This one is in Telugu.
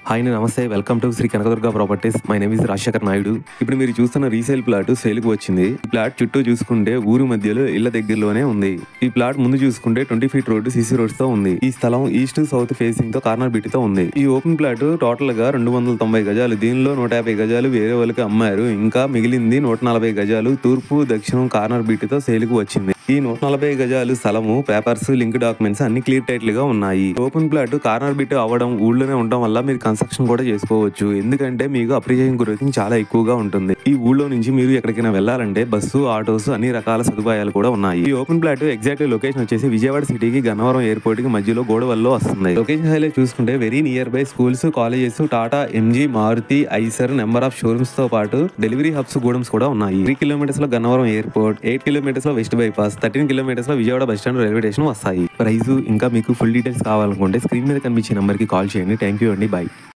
హాయ్ నమస్తే welcome to Shri Kanakadurga properties. My name is Rajasekhar Naidu. ఇప్పుడు మీరు చూస్తున్న రీసేల్ ప్లాట్ సేల్కి వచ్చింది. ఈ ప్లాట్ చుట్టూ చూసుకుంటే ఊరు మధ్యలో ఇళ్ల దగ్గరలోనే ఉంది. ఈ ప్లాట్ ముందు చూసుకుంటే 20 ఫీట్ రోడ్డు సీసీ రోడ్స్ తో ఉంది. ఈ స్థలం ఈస్ట్ సౌత్ ఫేసింగ్ తో కార్నర్ బిట్ తో ఉంది. ఈ ఓపెన్ ప్లాట్ టోటల్ గా 290 గజాలు. దీనిలో 150 గజాలు వేరే వాళ్ళకి అమ్మారు. ఇంకా మిగిలింది 140 గజాలు తూర్పు దక్షిణం కార్నర్ బిట్ తో సేల్కి వచ్చింది. ఈ 140 గజాలు స్థలము పేపర్స్ లింక్ డాక్యుమెంట్స్ అన్ని క్లియర్ టైటిల్ గా ఉన్నాయి. ఓపెన్ ప్లాట్ కార్నర్ బిట్ అవ్వడం ఊళ్ళోనే ఉండడం వల్ల మీరు కన్స్ట్రక్షన్ కూడా చేసుకోవచ్చు. ఎందుకంటే మీకు అప్రిషియేషన్ గ్రోతింగ్ చాలా ఎక్కువగా ఉంటుంది. ఈ ఊళ్ళో నుంచి మీరు ఎక్కడికైనా వెళ్ళాలంటే బస్సు ఆటోస్ అన్ని రకాల సదుపాయాలు కూడా ఉన్నాయి. ఈ ఓపెన్ ప్లాట్ ఎగ్జాక్ట్ లొకేషన్ వచ్చేసి విజయవాడ సిటీకి గన్నవరం ఎయిర్పోర్ట్ కి మధ్యలో గోడవల్లో వస్తుంది. లొకేషన్ హైలైట్ చూసుకుంటే very near by schools, colleges, Tata, MG, Maruti, Eicher number of showrooms తో పాటు డెలివరీ హబ్స్ గూడమ్స్ కూడా ఉన్నాయి. 3 కిలోమీటర్స్ లో గన్నవరం ఎయిర్పోర్ట్, 8 కిలోమీటర్స్ లో వెస్ట్ బైపాస్, 13 కిలోమీటర్స్ లో Vijayawada bus stand railway station వస్తాయి. ప్రైస్ ఇంకా మీకు ఫుల్ డీటెయిల్స్ కావాలనుకుంటే స్క్రీన్ మీద కనిపించే నెంబర్ కి కాల్ చేయండి. థ్యాంక్ యూ అండి. బై.